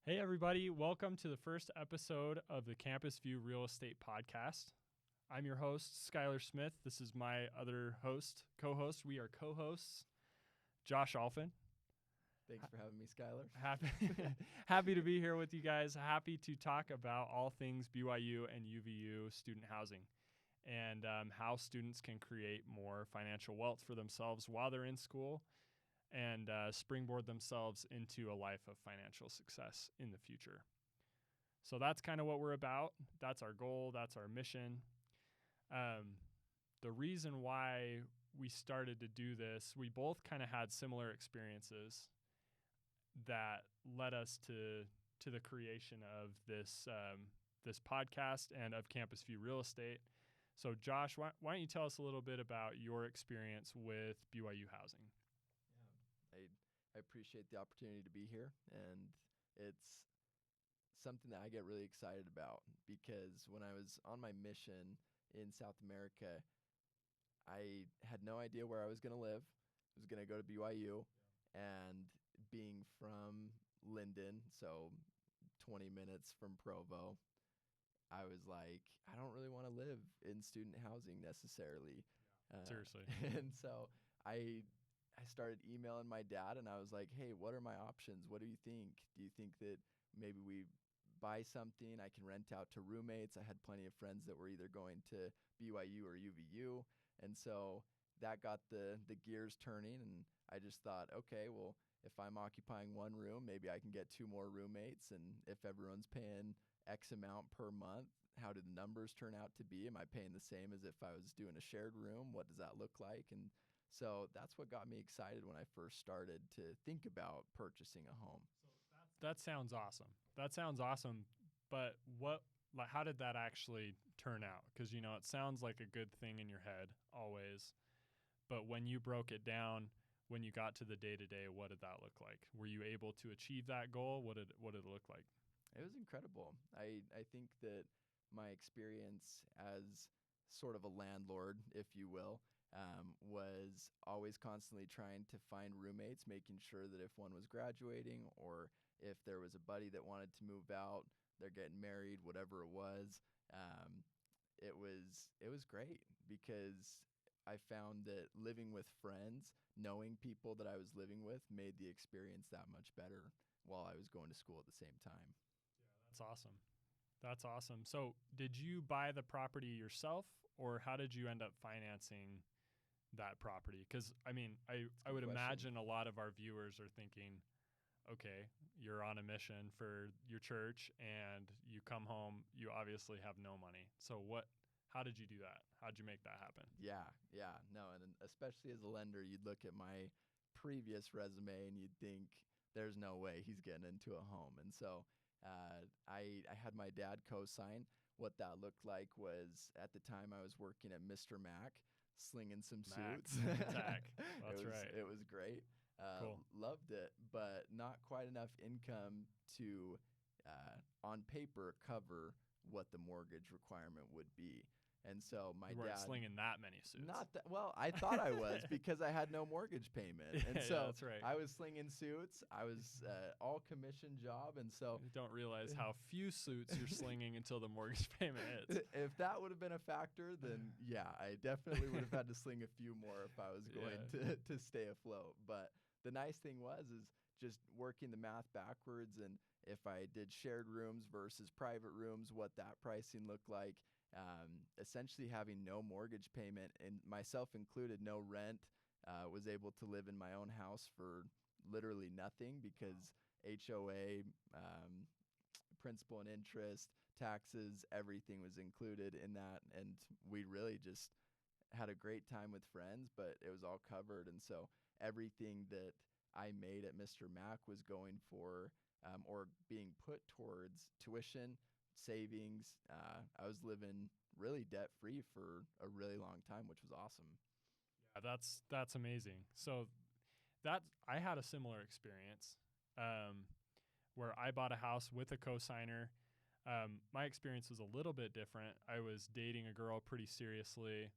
Hey, everybody. Welcome to the first episode of the Campus View Real Estate Podcast. I'm your host, Skylar Smith. This is my other co-host. We are co-hosts, Josh Alphin. Thanks for having me, Skylar. Happy to be here with you guys. Happy to talk about all things BYU and UVU student housing and how students can create more financial wealth for themselves while they're in school and springboard themselves into a life of financial success in the future. So that's kind of what we're about. That's our goal. That's our mission. The reason why we started to do this, we both kind of had similar experiences that led us to the creation of this this podcast and of Campus View Real Estate. So Josh, why don't you tell us a little bit about your experience with BYU housing? I appreciate the opportunity to be here, and it's something that I get really excited about because when I was on my mission in South America, I had no idea where I was going to live. I was going to go to BYU, and being from Linden, so 20 minutes from Provo, I was like, I don't really want to live in student housing necessarily. Seriously. And so I started emailing my dad, and I was like, hey, what are my options? What do you think? Do you think that maybe we buy something? I can rent out to roommates. I had plenty of friends that were either going to BYU or UVU. And so that got the gears turning, and I just thought, okay, well, if I'm occupying one room, maybe I can get two more roommates. And if everyone's paying X amount per month, how do the numbers turn out to be? Am I paying the same as if I was doing a shared room? What does that look like? And so that's what got me excited when I first started to think about purchasing a home. That sounds awesome. But how did that actually turn out? Because, it sounds like a good thing in your head always. But when you broke it down, when you got to the day-to-day, what did that look like? Were you able to achieve that goal? What did it look like? It was incredible. I think that my experience as sort of a landlord, if you will, was always constantly trying to find roommates, making sure that if one was graduating or if there was a buddy that wanted to move out, they're getting married, whatever it was, it was great because I found that living with friends, knowing people that I was living with, made the experience that much better while I was going to school at the same time. That's awesome. So did you buy the property yourself, or how did you end up financing that property? Because, I would imagine a lot of our viewers are thinking, okay, you're on a mission for your church and you come home, you obviously have no money. So how did you do that? How'd you make that happen? Yeah. No, and especially as a lender, you'd look at my previous resume and you'd think there's no way he's getting into a home. And so I had my dad co-sign. What that looked like was, at the time I was working at Mr. Mac, slinging some suits. That's right. It was great. Cool. Loved it, but not quite enough income to, on paper, cover what the mortgage requirement would be. And so you weren't slinging that many suits. Not that well. I thought I was because I had no mortgage payment, and so that's right. I was slinging suits. I was all commission job, and so you don't realize how few suits you're slinging until the mortgage payment hits. If that would have been a factor, then yeah, I definitely would have had to sling a few more if I was going to stay afloat. But the nice thing is just working the math backwards, and if I did shared rooms versus private rooms, what that pricing looked like. Essentially having no mortgage payment, and myself included, no rent, was able to live in my own house for literally nothing because HOA, principal and interest, taxes, everything was included in that. And we really just had a great time with friends, but it was all covered. And so everything that I made at Mr. Mac was going for or being put towards tuition, savings. I was living really debt-free for a really long time, which was awesome. Yeah, that's amazing. So I had a similar experience where I bought a house with a cosigner. My experience was a little bit different. I was dating a girl pretty seriously.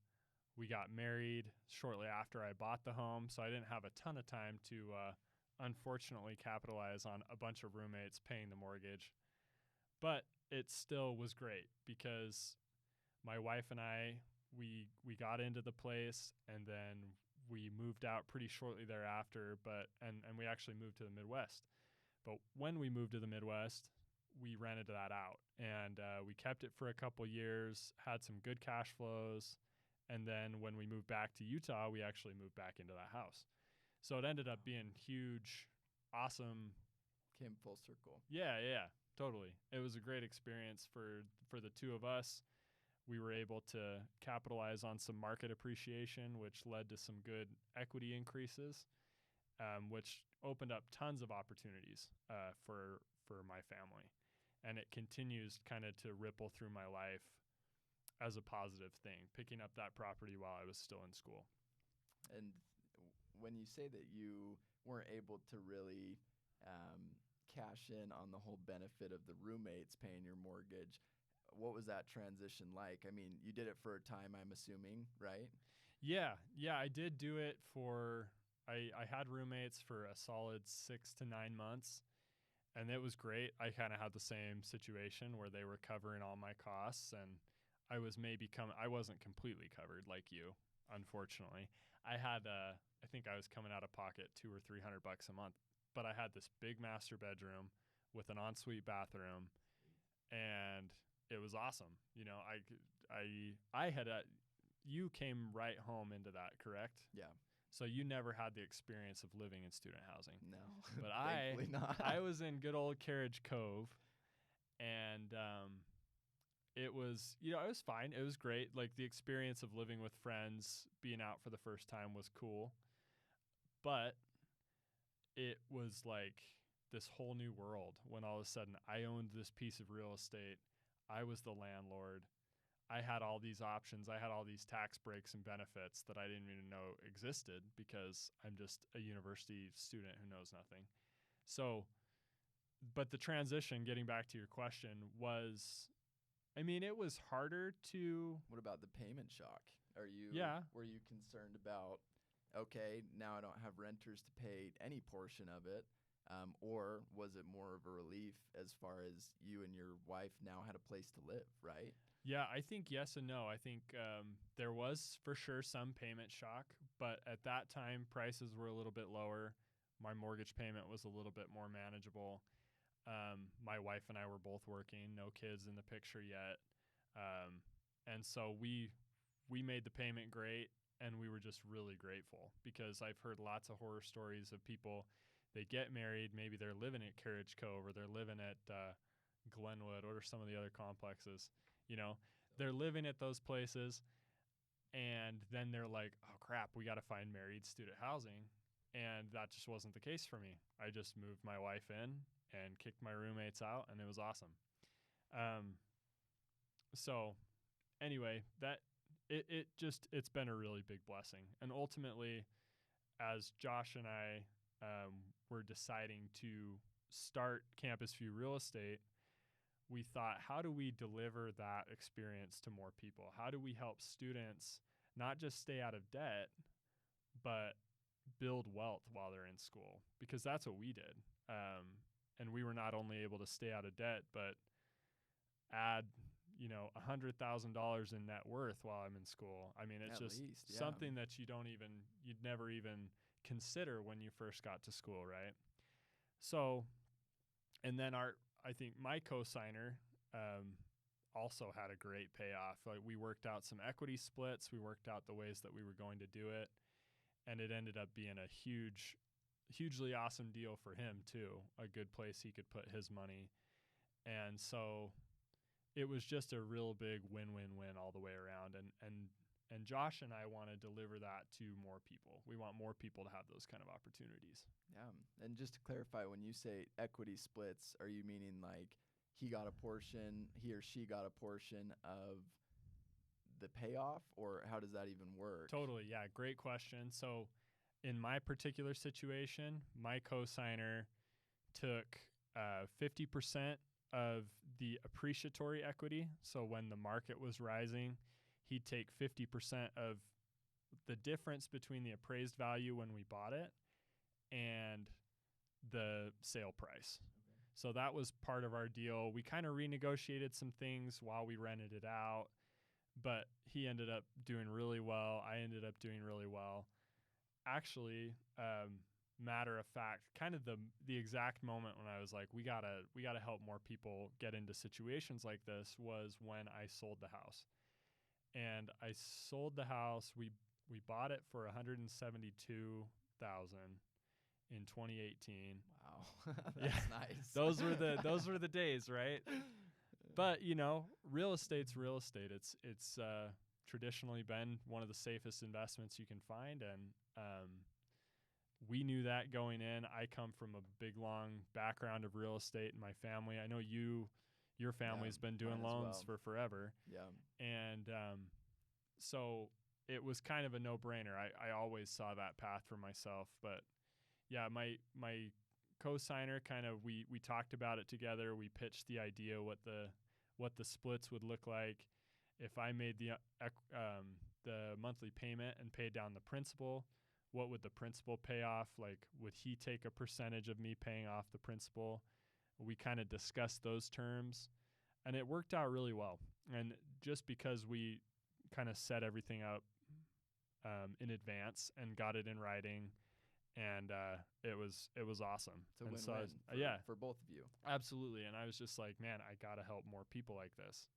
We got married shortly after I bought the home, so I didn't have a ton of time to unfortunately capitalize on a bunch of roommates paying the mortgage. But it still was great because my wife and I, we got into the place, and then we moved out pretty shortly thereafter, and we actually moved to the Midwest. But when we moved to the Midwest, we rented that out, and we kept it for a couple years, had some good cash flows, and then when we moved back to Utah, we actually moved back into that house. So it ended up being huge, awesome. Came full circle. Yeah, totally. It was a great experience for the two of us. We were able to capitalize on some market appreciation, which led to some good equity increases, which opened up tons of opportunities for my family. And it continues kind of to ripple through my life as a positive thing, picking up that property while I was still in school. And when you say that you weren't able to really cash in on the whole benefit of the roommates paying your mortgage, what was that transition like? I mean, you did it for a time, I'm assuming, right? Yeah, I did do it for, I had roommates for a solid 6 to 9 months, and it was great. I kind of had the same situation where they were covering all my costs, and I was I wasn't completely covered like you, unfortunately. I think I was coming out of pocket $200 or $300 a month, but I had this big master bedroom with an ensuite bathroom, and it was awesome. You know, you came right home into that, correct? Yeah. So you never had the experience of living in student housing. No, But thankfully not. I was in good old Carriage Cove, and it was, it was fine. It was great. Like, the experience of living with friends, being out for the first time was cool. But it was like this whole new world when all of a sudden I owned this piece of real estate. I was the landlord. I had all these options. I had all these tax breaks and benefits that I didn't even know existed because I'm just a university student who knows nothing. So, but the transition, getting back to your question, it was harder to... What about the payment shock? Yeah. Were you concerned about, okay, now I don't have renters to pay any portion of it? Or was it more of a relief as far as you and your wife now had a place to live, right? Yeah, I think yes and no. I think there was for sure some payment shock, but at that time, prices were a little bit lower. My mortgage payment was a little bit more manageable. My wife and I were both working, no kids in the picture yet. And so we made the payment great, and we were just really grateful because I've heard lots of horror stories of people. They get married, maybe they're living at Carriage Cove or they're living at Glenwood or some of the other complexes. They're living at those places, and then they're like, oh, crap, we got to find married student housing. And that just wasn't the case for me. I just moved my wife in and kicked my roommates out, and it was awesome. So anyway, it's been a really big blessing. And ultimately, as Josh and I were deciding to start Campus View Real Estate, we thought, how do we deliver that experience to more people? How do we help students not just stay out of debt, but build wealth while they're in school? Because that's what we did. And we were not only able to stay out of debt, but add, $100,000 in net worth while I'm in school. I mean, it's something that you'd never even consider when you first got to school, right? So, and then I think my co-signer also had a great payoff. Like, we worked out some equity splits. We worked out the ways that we were going to do it. And it ended up being a hugely awesome deal for him too. A good place he could put his money. And so it was just a real big win-win-win all the way around. And Josh and I want to deliver that to more people. We want more people to have those kind of opportunities. Yeah. And just to clarify, when you say equity splits, are you meaning like he got a portion, he or she got a portion of the payoff, or how does that even work? Totally. Yeah. Great question. So in my particular situation, my co-signer took 50% of the appreciatory equity. So when the market was rising, he'd take 50% of the difference between the appraised value when we bought it and the sale price. Okay. So that was part of our deal. We kind of renegotiated some things while we rented it out, but he ended up doing really well. I ended up doing really well. Actually, matter of fact, kind of the exact moment when I was like, we gotta help more people get into situations like this was when I sold the house. And I sold the house. We bought it for $172,000 in 2018. Wow. That's nice. Those were the days, right? But real estate's real estate. It's traditionally been one of the safest investments you can find, and we knew that going in. I come from a big, long background of real estate in my family. I know your family's been doing loans for forever. Yeah. And so it was kind of a no-brainer. I always saw that path for myself. But yeah, my co-signer kind of we talked about it together. We pitched the idea what the splits would look like if I made the monthly payment and paid down the principal. What would the principal pay off? Like, would he take a percentage of me paying off the principal? We kind of discussed those terms, and it worked out really well. And just because we kind of set everything up in advance and got it in writing, and it was awesome. It's a win-win for both of you. Absolutely. And I was just like, man, I got to help more people like this.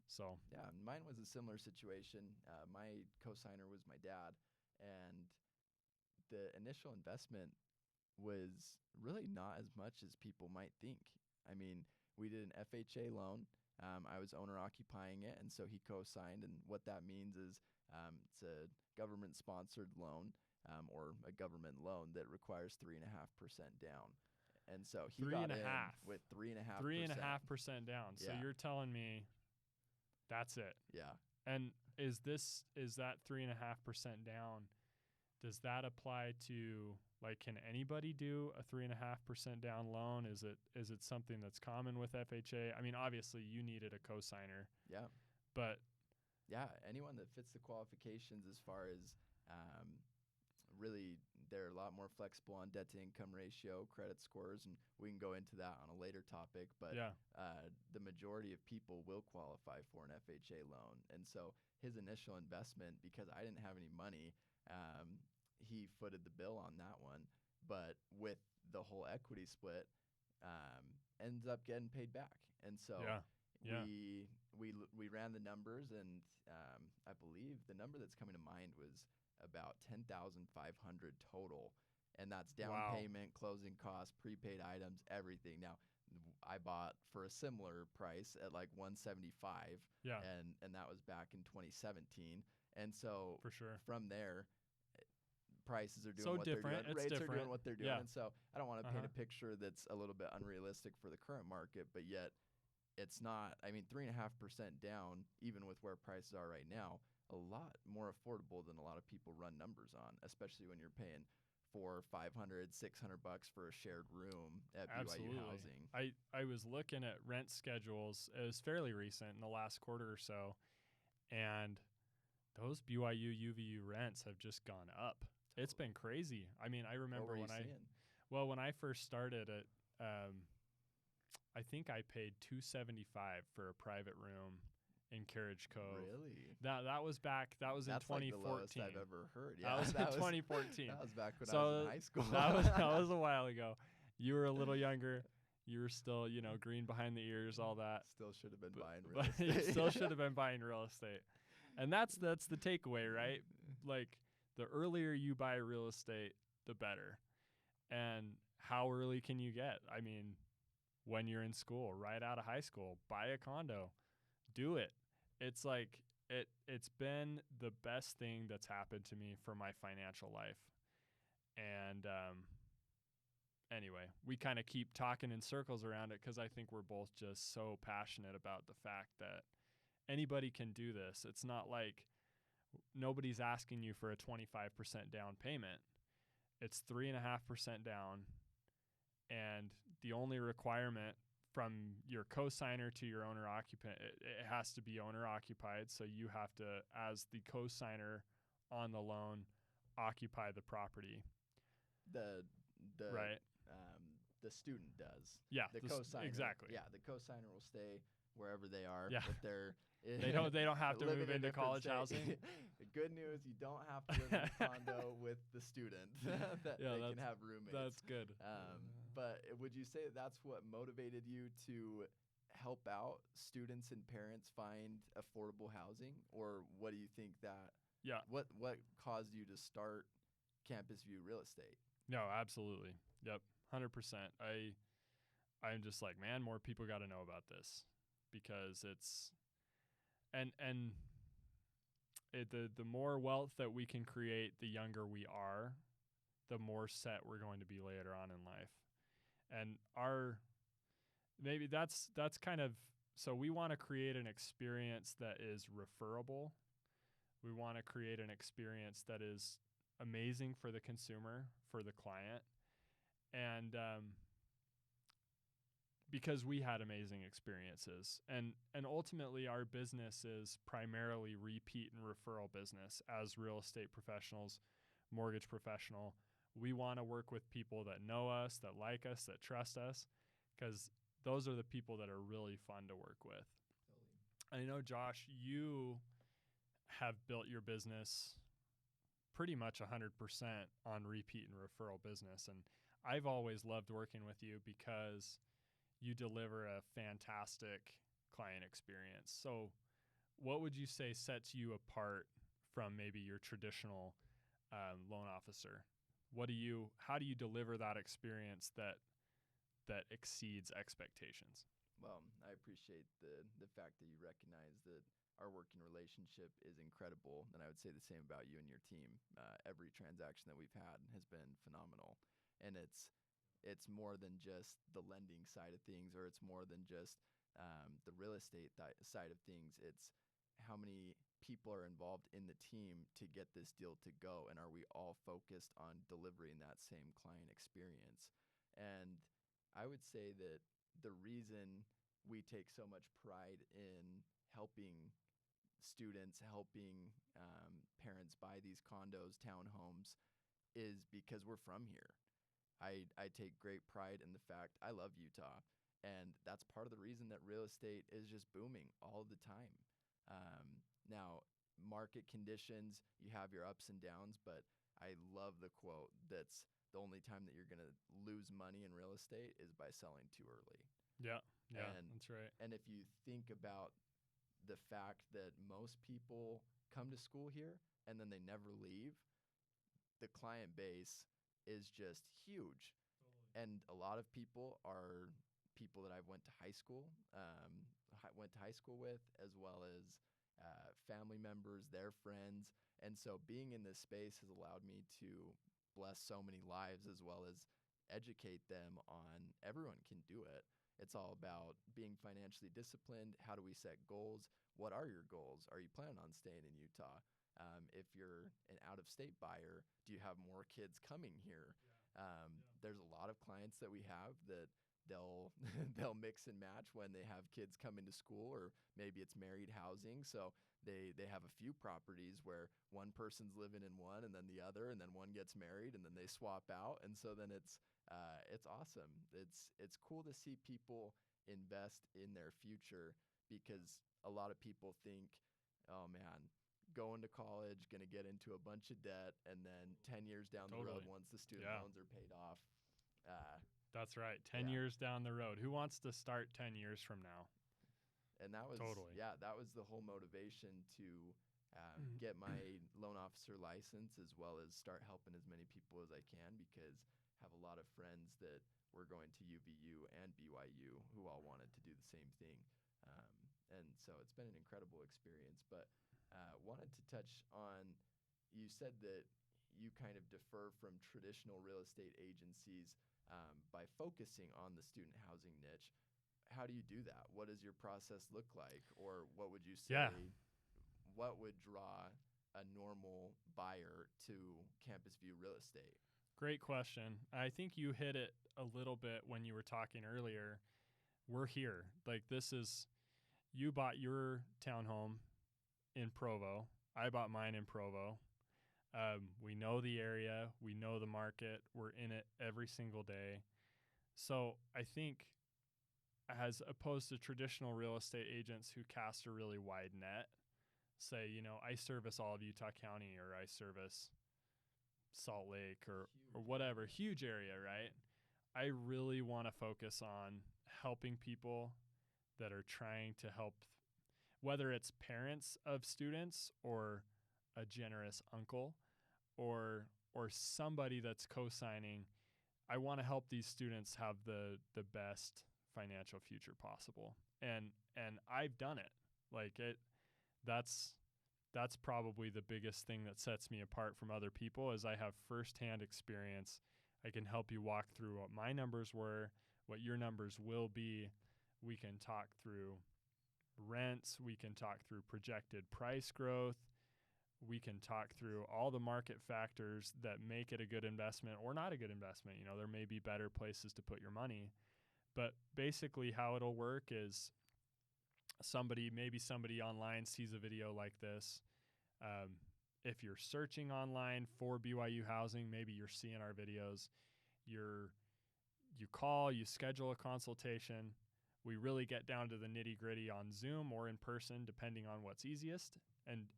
So yeah, mine was a similar situation. My co-signer was my dad, and the initial investment was really not as much as people might think. I mean, we did an FHA loan. I was owner occupying it, and so he co-signed. And what that means is it's a government-sponsored loan or a government loan that requires 3.5% down. And so he got in with 3.5%. 3.5% down. So you're telling me that's it. Yeah. And is that 3.5% down? Does that apply to, like, can anybody do a 3.5% down loan? Is it something that's common with FHA? I mean, obviously you needed a cosigner. Yeah. But yeah, anyone that fits the qualifications as far as really they're a lot more flexible on debt to income ratio, credit scores, and we can go into that on a later topic. But the majority of people will qualify for an FHA loan. And so his initial investment, because I didn't have any money, he footed the bill on that one, but with the whole equity split, ends up getting paid back. And so we ran the numbers, and I believe the number that's coming to mind was about $10,500 total, and that's down payment, closing costs, prepaid items, everything. Now, I bought for a similar price at like $175, and that was back in 2017. And so for sure, from there, prices are doing so what different. they're doing. Rates are doing what they're doing. Yeah. And so I don't want to paint a picture that's a little bit unrealistic for the current market, but yet it's not. I mean, 3.5% down, even with where prices are right now, a lot more affordable than a lot of people run numbers on, especially when you're paying $400, $500, $600 for a shared room at BYU housing. I was looking at rent schedules. It was fairly recent in the last quarter or so, and those BYU UVU rents have just gone up. It's been crazy. I mean, I remember when I first started it, I think I paid $275 for a private room in Carriage Cove. Really? That was back. That was That's in 2014. Like the lowest I've ever heard. Yeah, that was in 2014. That was back when I was in high school. that was a while ago. You were a little younger. You were still, green behind the ears, all that. Still should have been buying real estate. You still should have been buying real estate. And that's the takeaway, right? Like, the earlier you buy real estate, the better. And how early can you get? I mean, when you're in school, right out of high school, buy a condo. Do it. It's like it's been the best thing that's happened to me for my financial life. And anyway, we kind of keep talking in circles around it because I think we're both just so passionate about the fact that anybody can do this. It's not like nobody's asking you for a 25% down payment. It's 3.5% down, and the only requirement from your cosigner to your owner occupant, it has to be owner occupied. So you have to, as the cosigner on the loan, occupy the property. The right. the student does. Yeah, The cosigner. exactly. Yeah, the cosigner will stay wherever they are. Yeah. If they're They don't have to move into college housing. The good news, you don't have to live in a condo with the student. That they can have roommates. That's good. But would you say that's what motivated you to help out students and parents find affordable housing, or what do you think that? Yeah. What caused you to start Campus View Real Estate? No, absolutely. Yep, 100%. I'm just like, man, more people got to know about this, because the more wealth that we can create, the younger we are, the more set we're going to be later on in life. And maybe that's kind of, so we want to create an experience that is referable. We want to create an experience that is amazing for the consumer, for the client. And because we had amazing experiences, and ultimately our business is primarily repeat and referral business. As real estate professionals, mortgage professional, we want to work with people that know us, that like us, that trust us, because those are the people that are really fun to work with. I know, Josh, you have built your business pretty much 100% on repeat and referral business, and I've always loved working with you because you deliver a fantastic client experience. So what would you say sets you apart from maybe your traditional loan officer? How do you deliver that experience that exceeds expectations? Well, I appreciate the fact that you recognize that our working relationship is incredible, and I would say the same about you and your team. Every transaction that we've had has been phenomenal, and it's more than just the lending side of things, or it's more than just the real estate side of things. It's how many people are involved in the team to get this deal to go, and are we all focused on delivering that same client experience? And I would say that the reason we take so much pride in helping students, helping parents buy these condos, townhomes, is because we're from here. I take great pride in the fact I love Utah, and that's part of the reason that real estate is just booming all the time. Now, market conditions, you have your ups and downs, but I love the quote that's the only time that you're going to lose money in real estate is by selling too early. Yeah, that's right. And if you think about the fact that most people come to school here and then they never leave, the client base is just huge. Totally. And a lot of people are people that I went to high school with, as well as family members, their friends. And so being in this space has allowed me to bless so many lives, as well as educate them on everyone can do it. It's all about being financially disciplined. How do we set goals? What are your goals? Are you planning on staying in Utah? If you're an out-of-state buyer, do you have more kids coming here? There's a lot of clients that we have that they'll mix and match when they have kids coming to school, or maybe it's married housing. So they have a few properties where one person's living in one and then the other, and then one gets married and then they swap out. And so then it's awesome. It's cool to see people invest in their future, because a lot of people think, oh man, going to college, going to get into a bunch of debt, and then 10 years down the road, once the student loans are paid off. That's right. 10 years down the road. Who wants to start 10 years from now? And that was, that was the whole motivation to get my loan officer license, as well as start helping as many people as I can, because I have a lot of friends that were going to UVU and BYU who all wanted to do the same thing. And so it's been an incredible experience. But wanted to touch on, you said that you kind of differ from traditional real estate agencies by focusing on the student housing niche. How do you do that? What does your process look like? Or what would you say, what would draw a normal buyer to Campus View Real Estate? Great question. I think you hit it a little bit when you were talking earlier. We're here. Like, you bought your townhome in Provo. I bought mine in Provo. We know the area. We know the market. We're in it every single day. So I think, as opposed to traditional real estate agents who cast a really wide net, say, I service all of Utah County, or I service Salt Lake, or whatever, huge area, right? I really want to focus on helping people that are trying to help, whether it's parents of students or a generous uncle or somebody that's co-signing. I want to help these students have the best financial future possible. And I've done it. Like that's probably the biggest thing that sets me apart from other people, is I have firsthand experience. I can help you walk through what my numbers were, what your numbers will be. We can talk through rents. We can talk through projected price growth. We can talk through all the market factors that make it a good investment or not a good investment. There may be better places to put your money. But basically how it'll work is maybe somebody online sees a video like this. If you're searching online for BYU housing, maybe you're seeing our videos. You call, you schedule a consultation. We really get down to the nitty gritty on Zoom or in person, depending on what's easiest, and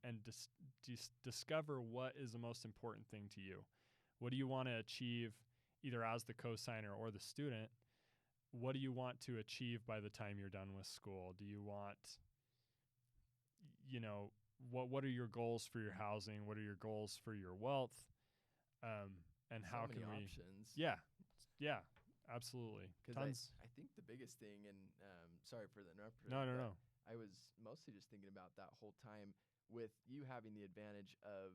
discover what is the most important thing to you. What do you want to achieve, either as the co-signer or the student? What do you want to achieve by the time you're done with school? Do you want, what are your goals for your housing? What are your goals for your wealth? And so how many can we? options. Yeah, absolutely. Because I think the biggest thing, and sorry for the interruption. No. I was mostly just thinking about that whole time with you having the advantage of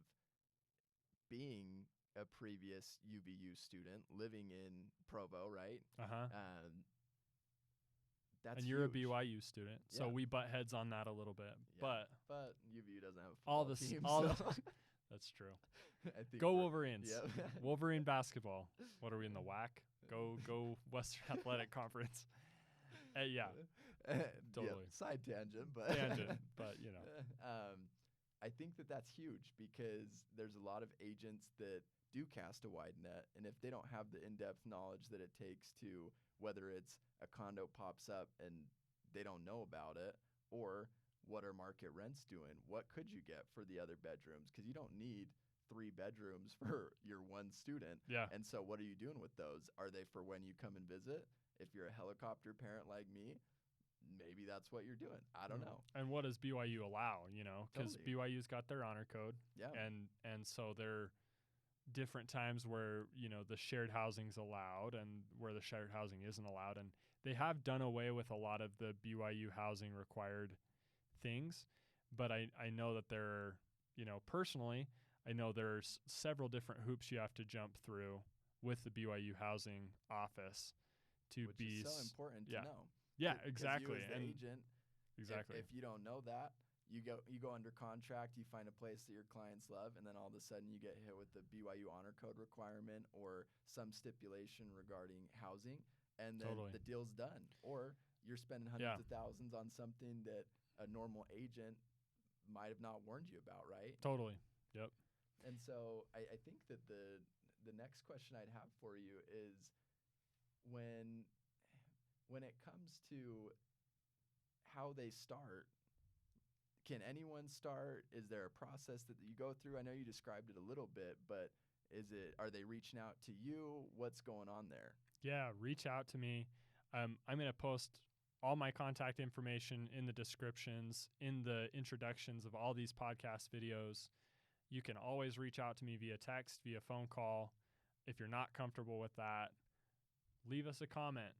being a previous UVU student living in Provo, right? That's and you're huge. a BYU student, so we butt heads on that a little bit. Yeah, but UVU doesn't have a football team. That's true. I think Go Wolverines. Yeah. Wolverine basketball. What are we in the WAC? Go Western Athletic Conference. Yeah, totally. Yeah, side tangent, but I think that's huge, because there's a lot of agents that do cast a wide net, and if they don't have the in-depth knowledge that it takes to, whether it's a condo pops up and they don't know about it, or what are market rents doing? What could you get for the other bedrooms? Because you don't need 3 bedrooms for your one student. Yeah. And so what are you doing with those? Are they for when you come and visit? If you're a helicopter parent like me, maybe that's what you're doing. I don't know. And what does BYU allow, because Totally. BYU's got their honor code. Yeah. And so there are different times where, the shared housing's allowed and where the shared housing isn't allowed. And they have done away with a lot of the BYU housing required things. But I know that there are, personally, I know there's several different hoops you have to jump through with the BYU housing office to Which be is so important to know. Yeah, exactly. You as the agent, exactly. If you don't know that, you go under contract, you find a place that your clients love, and then all of a sudden you get hit with the BYU honor code requirement or some stipulation regarding housing, and then the deal's done. Or you're spending hundreds of thousands on something that a normal agent might have not warned you about, right? Totally. Yep. And so I think that the next question I'd have for you is, when it comes to how they start, can anyone start? Is there a process that you go through? I know you described it a little bit, but are they reaching out to you? What's going on there? Yeah, reach out to me. I'm going to post all my contact information in the descriptions, in the introductions of all these podcast videos. You can always reach out to me via text, via phone call. If you're not comfortable with that, leave us a comment,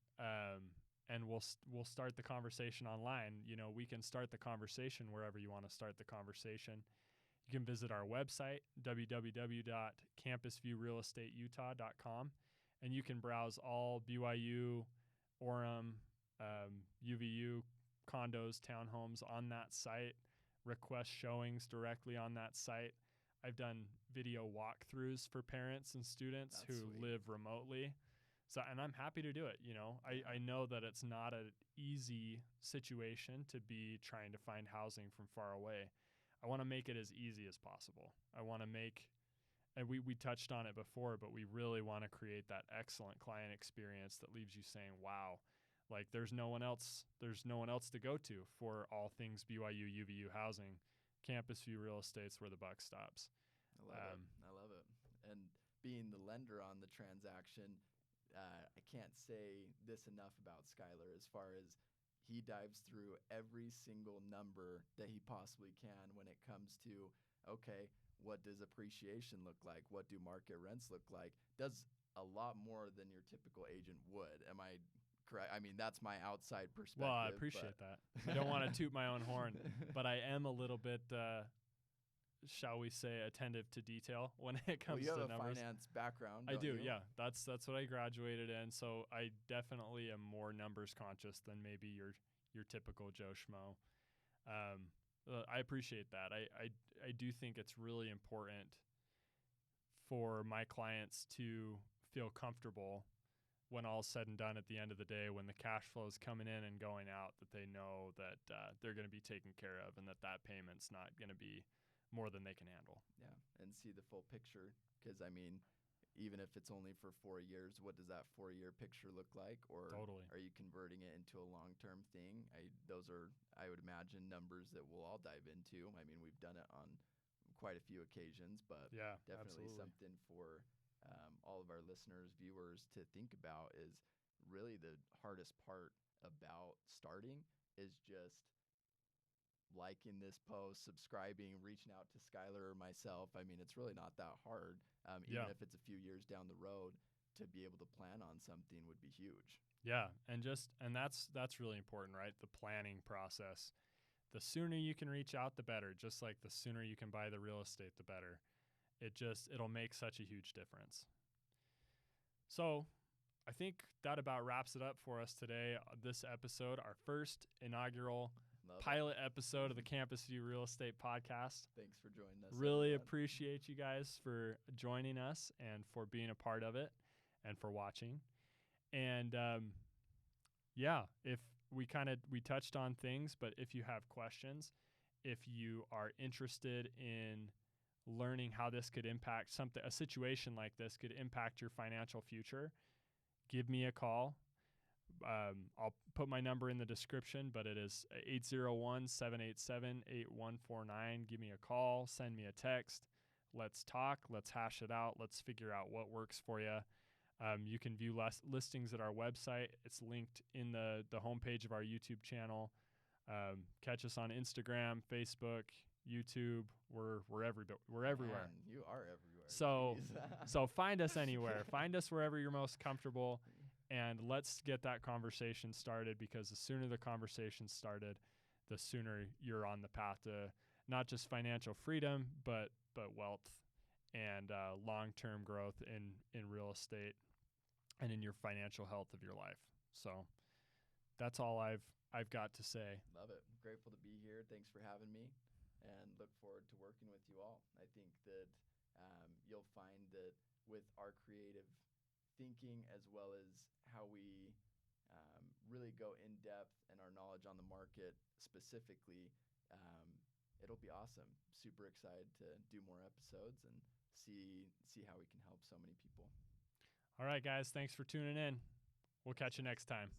and we'll start the conversation online. We can start the conversation wherever you want to start the conversation. You can visit our website, www.campusviewrealestateutah.com, and you can browse all BYU, Orem, UVU condos, townhomes on that site, request showings directly on that site. I've done video walkthroughs for parents and students who live remotely. So, and I'm happy to do it. I know that it's not an easy situation to be trying to find housing from far away. I want to make it as easy as possible. I want to make and we touched on it before, but we really want to create that excellent client experience that leaves you saying, wow, like there's no one else to go to for all things BYU UVU housing. Campus View Real Estate's where the buck stops. I love it. And being the lender on the transaction, I can't say this enough about Skylar as far as he dives through every single number that he possibly can when it comes to, okay, what does appreciation look like? What do market rents look like? Does a lot more than your typical agent would. Am I correct? I mean, that's my outside perspective. Well, I appreciate that. I don't want to toot my own horn, but I am a little bit, shall we say, attentive to detail when it comes you have to a numbers. finance background. I do, you? yeah. That's what I graduated in. So I definitely am more numbers conscious than maybe your typical Joe Schmo. I appreciate that. I do think it's really important for my clients to feel comfortable when all's said and done at the end of the day, when the cash flow is coming in and going out, that they know that they're going to be taken care of and that payment's not going to be more than they can handle. Yeah, and see the full picture. Because, I mean, even if it's only for 4 years, what does that 4-year picture look like? Or Totally. Are you converting it into a long-term thing? Those are, I would imagine, numbers that we'll all dive into. I mean, we've done it on quite a few occasions, but yeah, definitely absolutely. something for all of our listeners, viewers to think about. Is really the hardest part about starting is just liking this post, subscribing, reaching out to Skylar or myself. I mean, it's really not that hard. Even if it's a few years down the road, to be able to plan on something would be huge. Yeah, and that's really important, right? The planning process. The sooner you can reach out, the better. Just like the sooner you can buy the real estate, the better. It'll make such a huge difference. So I think that about wraps it up for us today. This episode, our first inaugural pilot episode of the Campus View Real Estate Podcast. Thanks for joining us. Really appreciate you guys for joining us and for being a part of it and for watching. And if we touched on things, but if you have questions, if you are interested in learning how this could impact a situation like this could impact your financial future, give me a call. I'll put my number in the description, but it is 801-787-8149. Give me a call, send me a text. Let's talk. Let's hash it out. Let's figure out what works for you. You can view listings at our website. It's linked in the homepage of our YouTube channel. Catch us on Instagram, Facebook, YouTube. We're everywhere. Man, you are everywhere. So find us anywhere. Find us wherever you're most comfortable, and let's get that conversation started, because the sooner the conversation's started, the sooner you're on the path to not just financial freedom, but wealth and long-term growth in real estate and in your financial health of your life. So that's all I've got to say. Love it. Grateful to be here. Thanks for having me, and look forward to working with you all. I think that you'll find that with our creative thinking, as well as how we really go in depth in our knowledge on the market specifically, it'll be awesome. Super excited to do more episodes and see how we can help so many people. All right, guys. Thanks for tuning in. We'll catch you next time.